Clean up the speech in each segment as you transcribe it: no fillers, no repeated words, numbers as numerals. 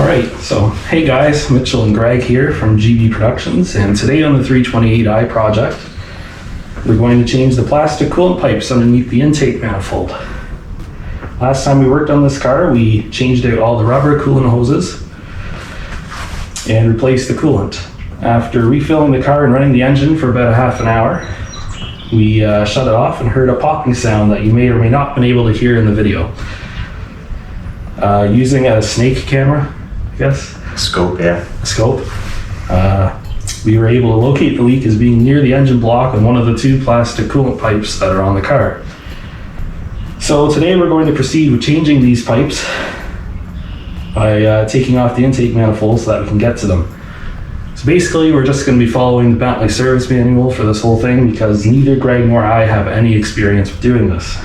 Alright, so hey guys, Mitchell and Greg here from GB Productions, and today on the 328i project, we're going to change the plastic coolant pipes underneath the intake manifold. Last time we worked on this car, we changed out all the rubber coolant hoses and replaced the coolant. After refilling the car and running the engine for about a half an hour, we shut it off and heard a popping sound that you may or may not have been able to hear in the video. Using a snake camera, I guess? Scope, yeah. Scope. We were able to locate the leak as being near the engine block on one of the two plastic coolant pipes that are on the car. So today we're going to proceed with changing these pipes by taking off the intake manifold so that we can get to them. So basically we're just going to be following the Bentley Service Manual for this whole thing because neither Greg nor I have any experience with doing this.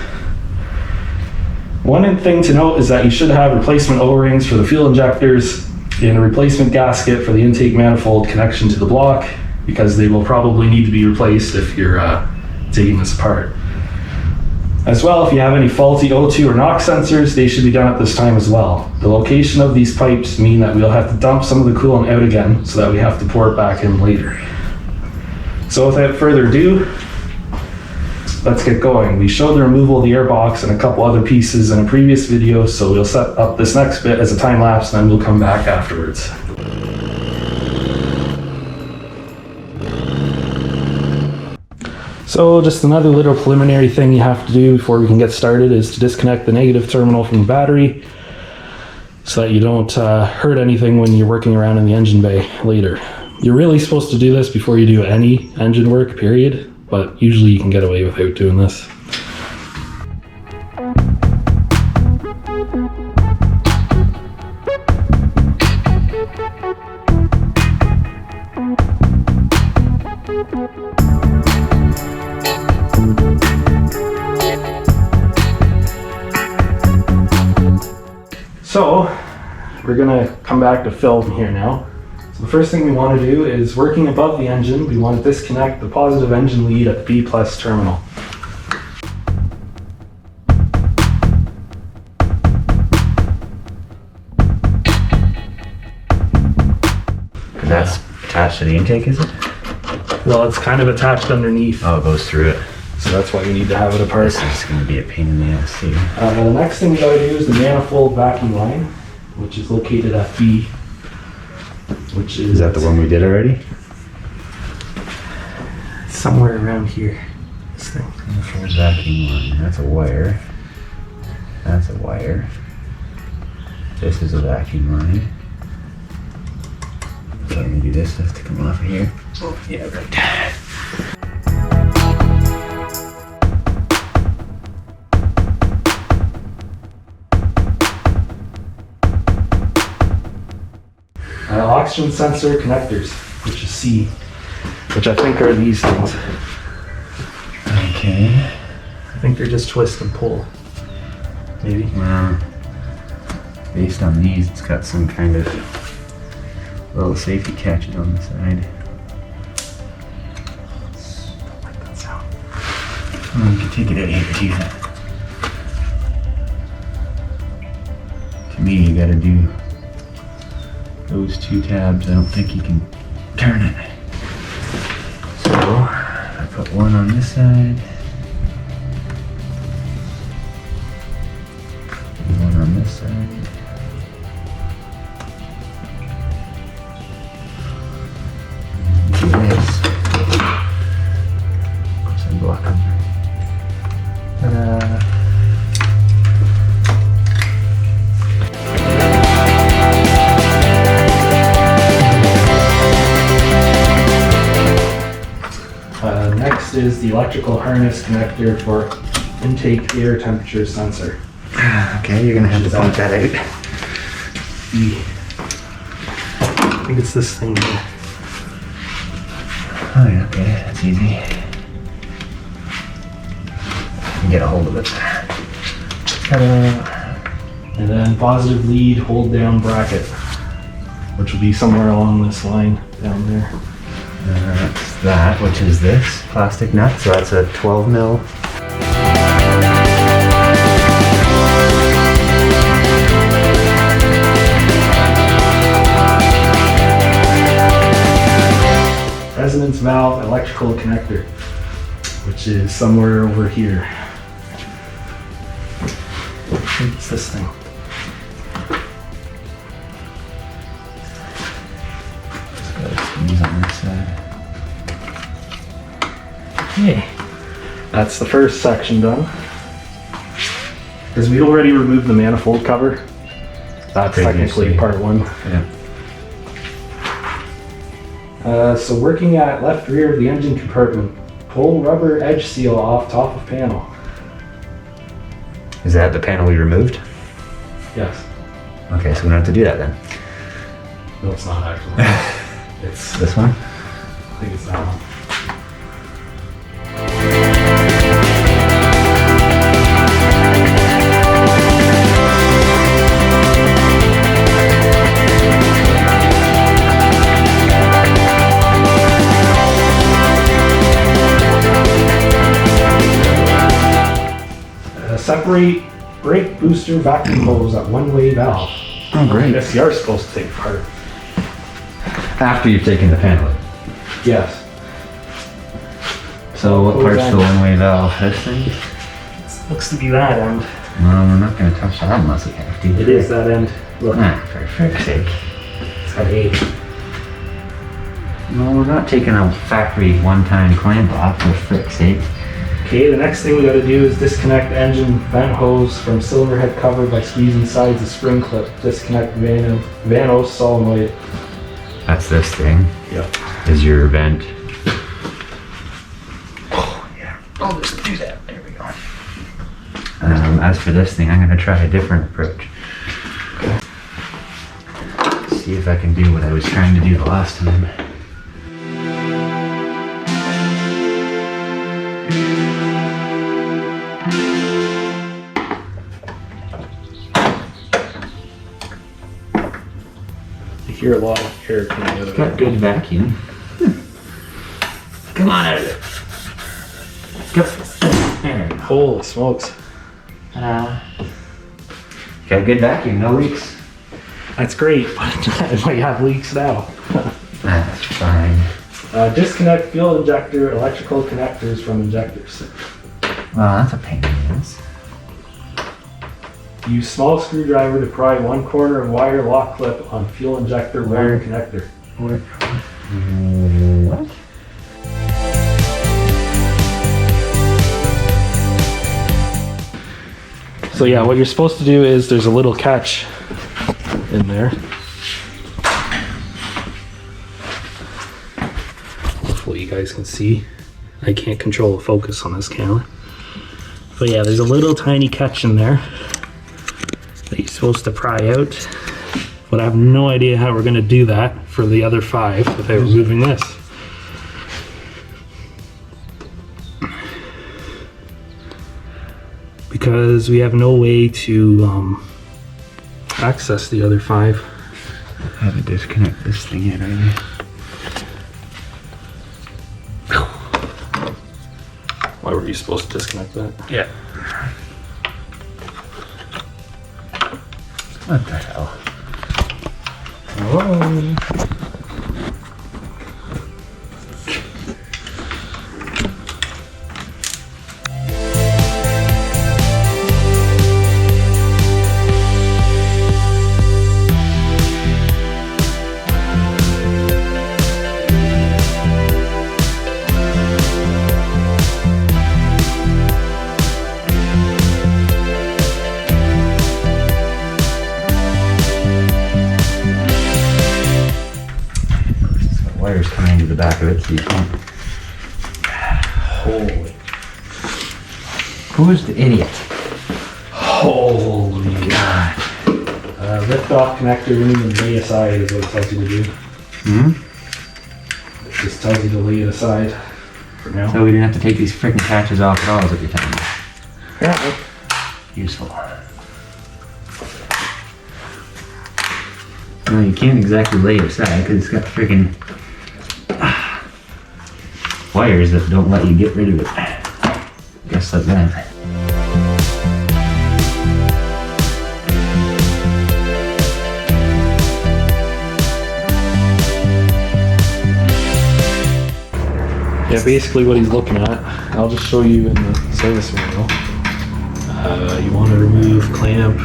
One thing to note is that you should have replacement O-rings for the fuel injectors and a replacement gasket for the intake manifold connection to the block, because they will probably need to be replaced if you're taking this apart. As well, if you have any faulty O2 or NOx sensors, they should be done at this time as well. The location of these pipes mean that we'll have to dump some of the coolant out again so that we have to pour it back in later. So without further ado, let's get going. We showed the removal of the airbox and a couple other pieces in a previous video, so we'll set up this next bit as a time lapse and then we'll come back afterwards. So just another little preliminary thing you have to do before we can get started is to disconnect the negative terminal from the battery so that you don't hurt anything when you're working around in the engine bay later. You're really supposed to do this before you do any engine work, period. But usually you can get away without doing this. So we're gonna come back to film here now. So the first thing we want to do is, working above the engine, we want to disconnect the positive engine lead at the B+ terminal. And that's attached to the intake, is it? Well, it's kind of attached underneath. Oh, it goes through it. So that's why we need to have it apart. This is going to be a pain in the ass too. The next thing we got to do is the manifold vacuum line, which is located at B. Which is that the one we did already? Somewhere around here. This thing. Vacuum line. That's a wire. That's a wire. This is a vacuum line. So maybe this has to come off of here. Oh, yeah, right. Oxygen sensor connectors, which is C, which I think are these things. Okay. I think they're just twist and pull. Maybe. Based on these, it's got some kind of little safety catches on the side. I like that sound. Oh, you can take it out here too. To me, you gotta do those two tabs. I don't think you can turn it. So I put one on this side and one on this side. Do this. Of course, I block them. Ta-da! Next is the electrical harness connector for intake air temperature sensor. Okay, you're gonna have to pump that out. E. I think it's this thing here. Oh yeah, okay, that's easy. You can get a hold of it. Ta-da! And then positive lead hold down bracket, which will be somewhere along this line down there. That's that, which is this plastic nut, so that's a 12 mil. resonance valve electrical connector, which is somewhere over here. I think it's this thing. These on this side. Okay, that's the first section done. Because we already removed the manifold cover. That's technically Previously. part one. Yeah. So working at left rear of the engine compartment, pull rubber edge seal off top of panel. Is that the panel we removed? Yes. Okay, so we don't have to do that then. No, it's not actually. It's, This one? I think it's that one. Separate brake booster vacuum hose at one-way valve. Oh, great. Yes, you are supposed to take apart. After you've taken the panel. Yes. So what part's the one-way valve? This thing? Looks to be that end. Well, we're not going to touch that unless we have to. It is that end. Look, Ah, for frick's sake. it's got eight. No, we're not taking a factory one-time clamp off, for frick's sake. Okay, the next thing we gotta do is disconnect engine vent hose from cylinder head cover by squeezing sides of spring clip. Disconnect Vanos solenoid. That's this thing. Yep. Is your vent. Oh, yeah. I'll just do that. There we go. As for this thing, I'm going to try a different approach. Okay. See if I can do what I was trying to do the last time. I hear a lot of air coming out of Got it. good vacuum. Come on out of it. Go. There we go. Holy smokes. Got good vacuum, no leaks. That's great, but it might have leaks now. That's fine. Disconnect fuel injector electrical connectors from injectors. Well, that's a pain in the ass. Use small screwdriver to pry one corner of wire lock clip on fuel injector wire connector. What? So yeah, what you're supposed to do is there's a little catch in there. Hopefully you guys can see. I can't control the focus on this camera. But yeah, there's a little tiny catch in there that you're supposed to pry out. But I have no idea how we're gonna do that for the other 5 without removing this. Because we have no way to access the other 5. How to disconnect this thing in, right? Why were you supposed to disconnect that? Yeah. What the hell? Oh. Wires coming into the back of it, so you can't. Holy. Who's the idiot? Holy God. Lift off connector room and lay aside is what it tells you to do. It just tells you to lay it aside for now. So we didn't have to take these freaking patches off at all, is what you're telling me. Apparently. Useful. Well, you can't exactly lay it aside because it's got freaking wires that don't let you get rid of it. Guess like that. Yeah, basically what he's looking at, I'll just show you in the service manual. You want to remove clamp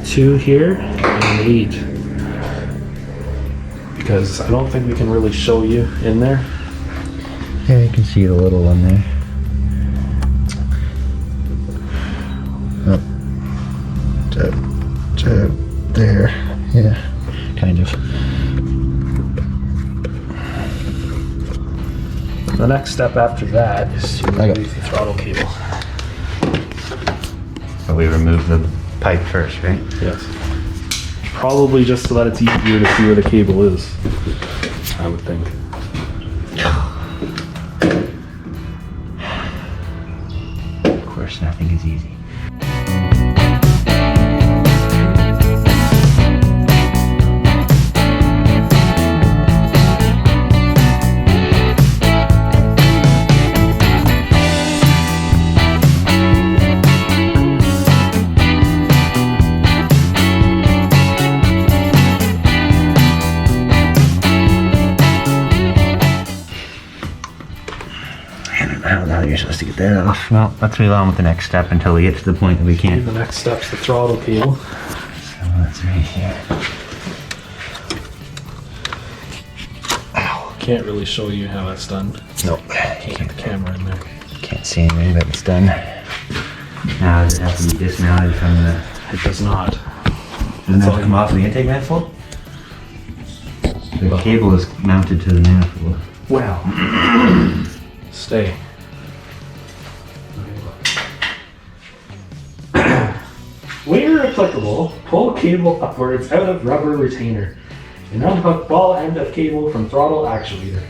2 here and 8. Because I don't think we can really show you in there. Yeah, you can see the little one there. There. Yeah, kind of. The next step after that is to remove the throttle cable. So we remove the pipe first, right? Yes. Probably just so that it's easier to see where the cable is, I would think. Of course, nothing is easy. You're supposed to get that off. Well, let's move on with the next step until we get to the point that we can't. The next step's the throttle cable. So that's right here. Ow. Can't really show you how that's done. Nope. Can't get the camera in there. Can't see anything, but it's done. Now, does it have to be dismounted from the... It does not. Doesn't have to come off of the intake manifold? The cable is mounted to the manifold. Wow. Stay. Where applicable, pull cable upwards out of rubber retainer and unhook ball end of cable from throttle actuator.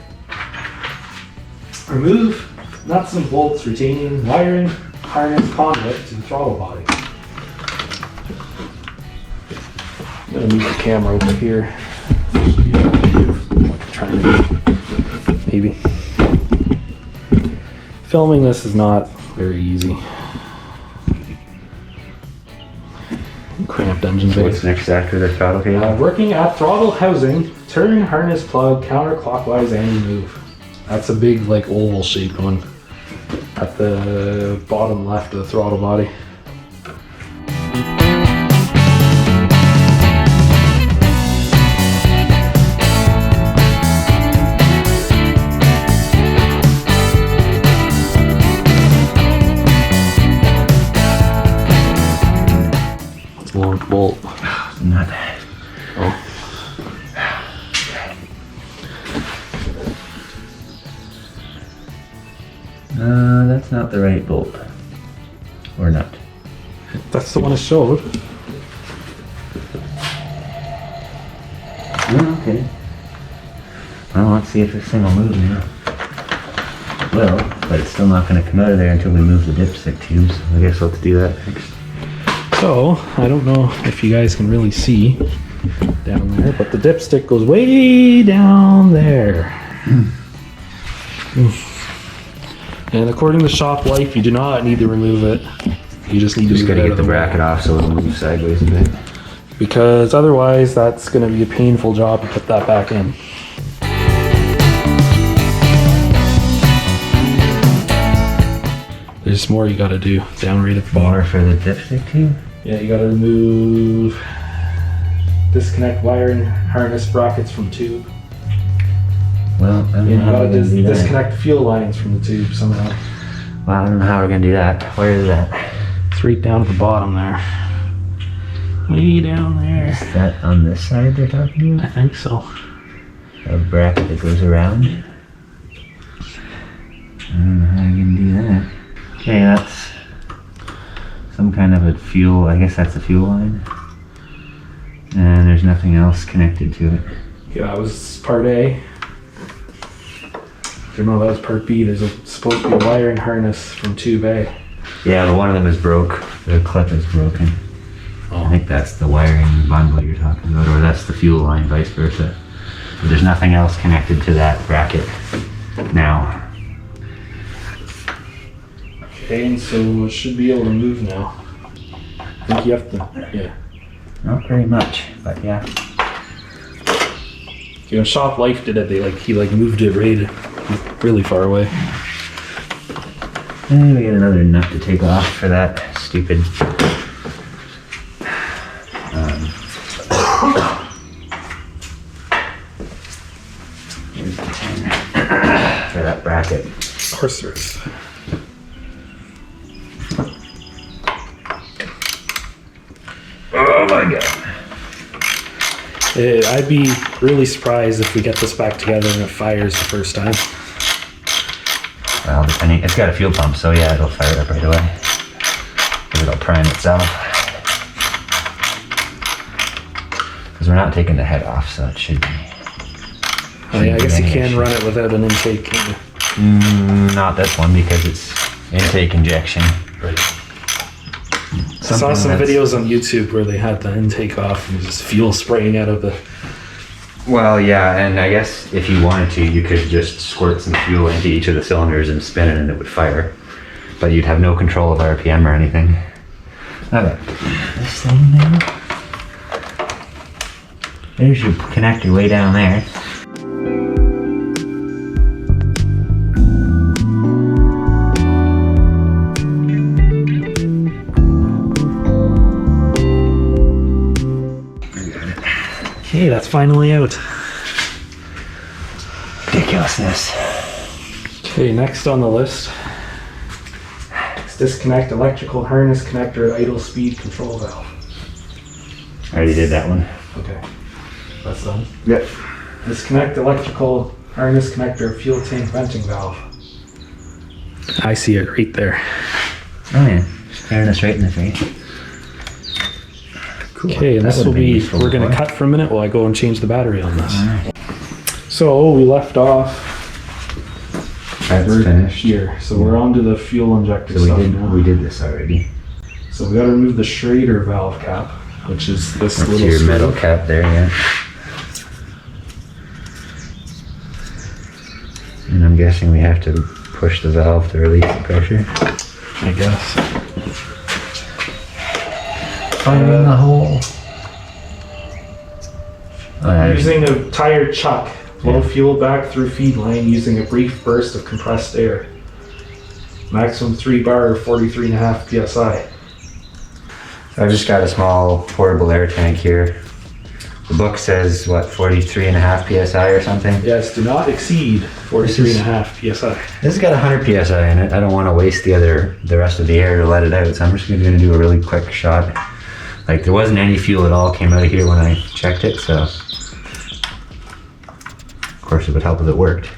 Remove nuts and bolts retaining wiring harness conduit to the throttle body. I'm going to move the camera over here. Trying to maybe. Filming this is not very easy. Cramped engine bay. What's next after the throttle cable? Working at throttle housing, turn harness plug counterclockwise and remove. That's a big, like, oval shaped one at the bottom left of the throttle body. Long bolt. Not. Oh. That's not the right bolt. Or nut. That's the one I showed. Oh, okay. Well, let's see if this thing will move now. Well, but it's still not going to come out of there until we move the dipstick tubes. I guess let's do that next. So, I don't know if you guys can really see down there, but the dipstick goes way down there. And according to Shop Life, you do not need to remove it. You just need to Just move got to it out get of the way. bracket off so it'll move sideways a bit. Because otherwise, that's going to be a painful job to put that back in. There's more you got to do down right at the bottom. More for the dipstick tube? Yeah, you gotta remove, disconnect wiring harness brackets from tube. Well, I don't And know you how gotta we're going to do that. disconnect fuel lines from the tube somehow. Well, I don't know how we're going to do that. Where is that? It's right down at the bottom there. Way down there. Is that on this side they're talking I about? think so. A bracket that goes around? I don't know how you can do that. Okay, that's some kind of a fuel, I guess that's a fuel line. And there's nothing else connected to it. Yeah, that was part A. Or no, that was part B. There's supposed to be a wiring harness from tube A. Yeah, but one of them is broke. The clip is broken. I think that's the wiring bundle you're talking about, or that's the fuel line, vice versa. But there's nothing else connected to that bracket now. Okay, and so it should be able to move now. I think you have to, yeah. Not very much, but yeah. You know, Shop Life did it. He moved it right really far away. And we got another nut to take off for that stupid here's the 10 for that bracket. Of course there is. Oh my god. I'd be really surprised if we get this back together and it fires the first time. Well, depending, it's got a fuel pump, so yeah, it'll fire it up right away. It'll prime itself. Because we're not taking the head off, so it should be. Oh, yeah, I guess you can run it without an intake, can't you? Not this one, because it's intake injection. Right. I saw some videos on YouTube where they had the intake off and just fuel spraying out of the... Well, yeah, and I guess if you wanted to, you could just squirt some fuel into each of the cylinders and spin it and it would fire. But you'd have no control of RPM or anything. Okay. This thing there. There's your connector way down there. Okay, that's finally out. Ridiculousness. Okay, next on the list is disconnect electrical harness connector at idle speed control valve. I already did that one. Okay, that's done. Yep. Disconnect electrical harness connector fuel tank venting valve. I see it right there. Oh yeah, staring us right in the face. Cool. Okay, and this will be, we're going to cut for a minute while I go and change the battery on this. Alright. So we left off That's right finished. here. So we're on to the fuel injector So stuff now. we did this already. So we got to remove the Schrader valve cap, which is this That's little your screw. metal cap there, yeah. And I'm guessing we have to push the valve to release the pressure. I guess. Finding the hole. Using a tire chuck, blow Yeah. fuel back through feed line using a brief burst of compressed air. Maximum 3 bar, 43.5 psi. I've just got a small portable air tank here. The book says, what, 43.5 psi or something? Yes, do not exceed 43.5 psi. This has got 100 psi in it. I don't want to waste the rest of the air to let it out, so I'm just going to do a really quick shot. Like, there wasn't any fuel at all came out of here when I checked it, so of course it would help if it worked.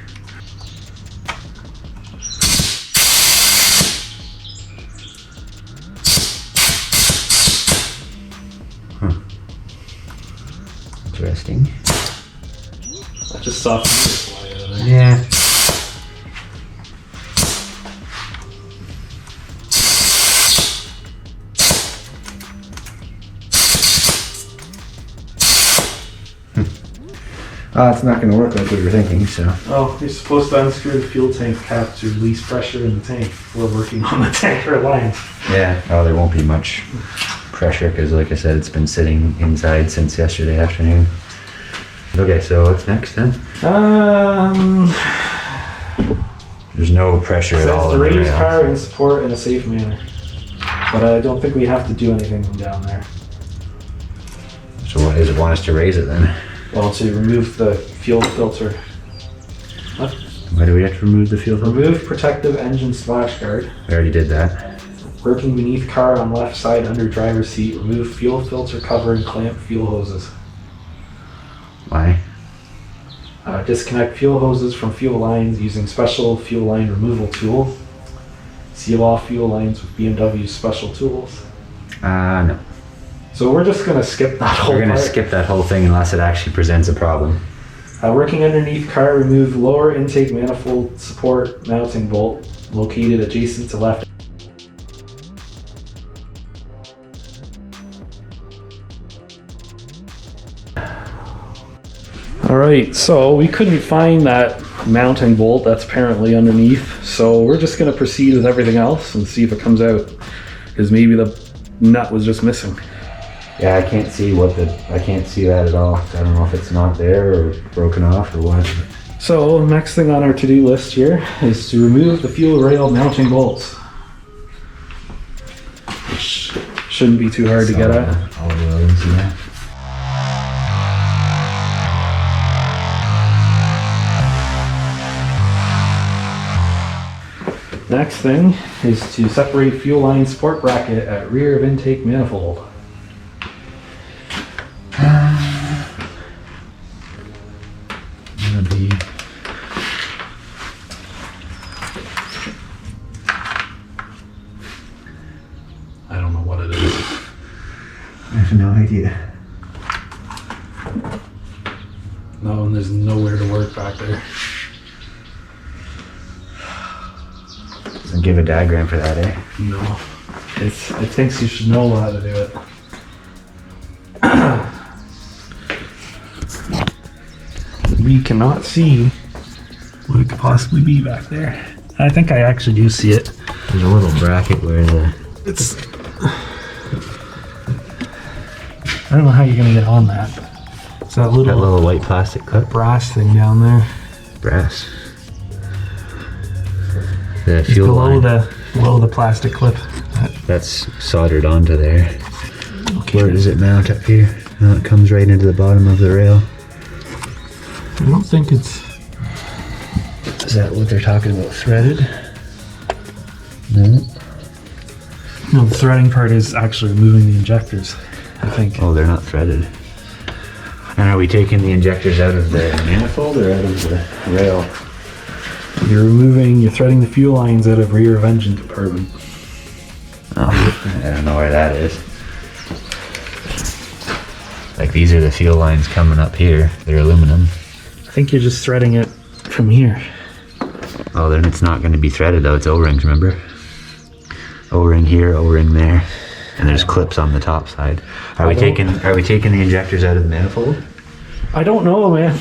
Interesting. That just softened the fly out of there. Yeah. It's not going to work like we were thinking, so. Oh, you're supposed to unscrew the fuel tank cap to release pressure in the tank. We're working on the tanker lines. Yeah, oh, there won't be much pressure because, like I said, it's been sitting inside since yesterday afternoon. Okay, so what's next then? There's no pressure at all. Says to in the raise rail. car and support in a safe manner. But I don't think we have to do anything from down there. So what does it want us to raise it then? Well, to remove the fuel filter. Why do we have to remove the fuel filter? Remove protective engine splash guard. We already did that. Working beneath car on left side under driver's seat. Remove fuel filter cover and clamp fuel hoses. Why? Disconnect fuel hoses from fuel lines using special fuel line removal tool. Seal off fuel lines with BMW special tools. No. So we're just going to skip that whole We're going to part. skip that whole thing unless it actually presents a problem. Working underneath car, remove lower intake manifold support mounting bolt located adjacent to left. Alright, so we couldn't find that mounting bolt that's apparently underneath, so we're just going to proceed with everything else and see if it comes out, because maybe the nut was just missing. Yeah, I can't see that at all. I don't know if it's not there or broken off or what. So next thing on our to-do list here is to remove the fuel rail mounting bolts, which shouldn't be too hard to get at. All of those, yeah. Next thing is to separate fuel line support bracket at rear of intake manifold. Gonna be I don't know what it is. I have no idea. No, and there's nowhere to work back there. Doesn't give a diagram for that, eh? No. It thinks you should know how to do it. We cannot see what it could possibly be back there. I think I actually do see it. There's a little bracket where It's... I don't know how you're gonna get on that. It's that that little little white plastic clip. brass thing down there. Brass. The It's fuel line. below the plastic clip. That's soldered onto there. Okay. Where does it mount up here? Oh, it comes right into the bottom of the rail. I don't think it's... Is that what they're talking about? Threaded? No. No, the threading part is actually removing the injectors, I think. Oh, they're not threaded. And are we taking the injectors out of the manifold or out of the rail? You're threading the fuel lines out of rear of engine compartment. Oh, I don't know where that is. Like these are the fuel lines coming up here. They're aluminum. I think you're just threading it from here. Oh, then it's not going to be threaded though. It's O-rings, remember? O-ring here, O-ring there, and there's clips on the top side. Are we taking the injectors out of the manifold? I don't know, man.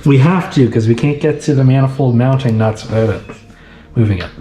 We have to, because we can't get to the manifold mounting nuts without it. Moving it.